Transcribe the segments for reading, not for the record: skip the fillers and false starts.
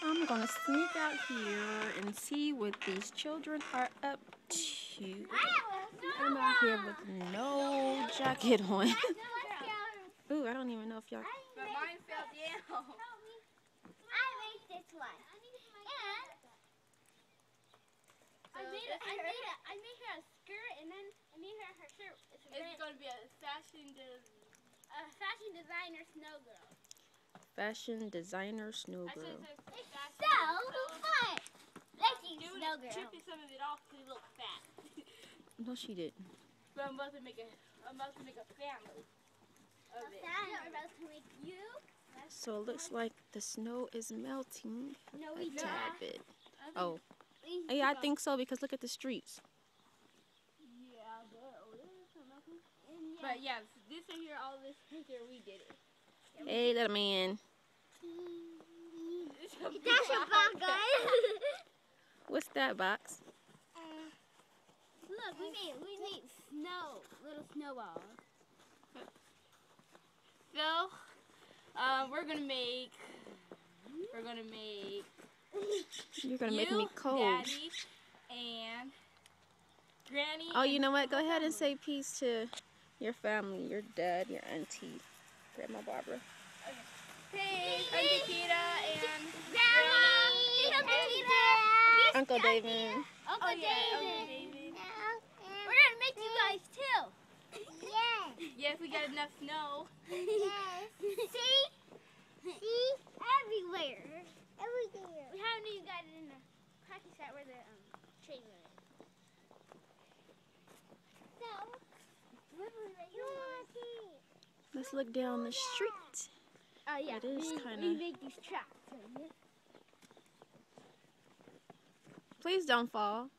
I'm gonna sneak out here and see what these children are up to. I'm out here with no jacket on. Ooh, I don't even know if y'all. But mine fell down. I made this one. And I made her a skirt, and then I made her shirt. It's going to be a fashion designer snow girl. Fashion designer snow girl. It's so fun. Let's use snow girl. Chipping some of it off to look fat. No, she didn't. But I'm about to make a family of it. I'm about to make you. So it looks like the snow is melting a tad bit. Oh, yeah, I think so because look at the streets. Yeah, but yeah, this right here, all this right there, we did it. Hey, little man. That's your box, guys. What's that box? Look, we made little snowballs. So, we're gonna make. You're gonna make me cold. Daddy, and Granny. Oh, you know what? Go ahead and say peace to your family, your dad, your auntie, Grandma Barbara. Peace, Auntie Kita, and Uncle David. Uncle David. We're gonna make you guys too. Yes. Yeah, if we got enough snow. Yes. See? Everywhere. Everywhere. We haven't even got it in the practice set where the trailer is. So, Let's look down the street. oh yeah, It is we kind of. make these tracks. Please don't fall.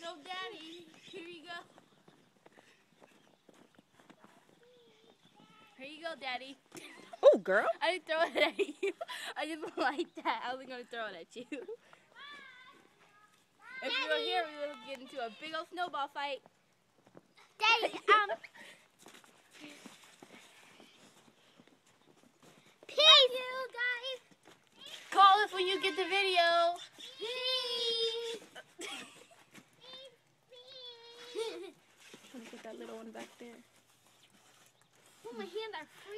No, Daddy. Here you go. Here you go, Daddy. Oh, girl. I didn't throw it at you. I just like that. I was going to throw it at you. If you were here, we would get into a big old snowball fight. Daddy, peace, you guys. Call us when you get the video. Peace. Let me get that little one back there. Oh, my hands are free.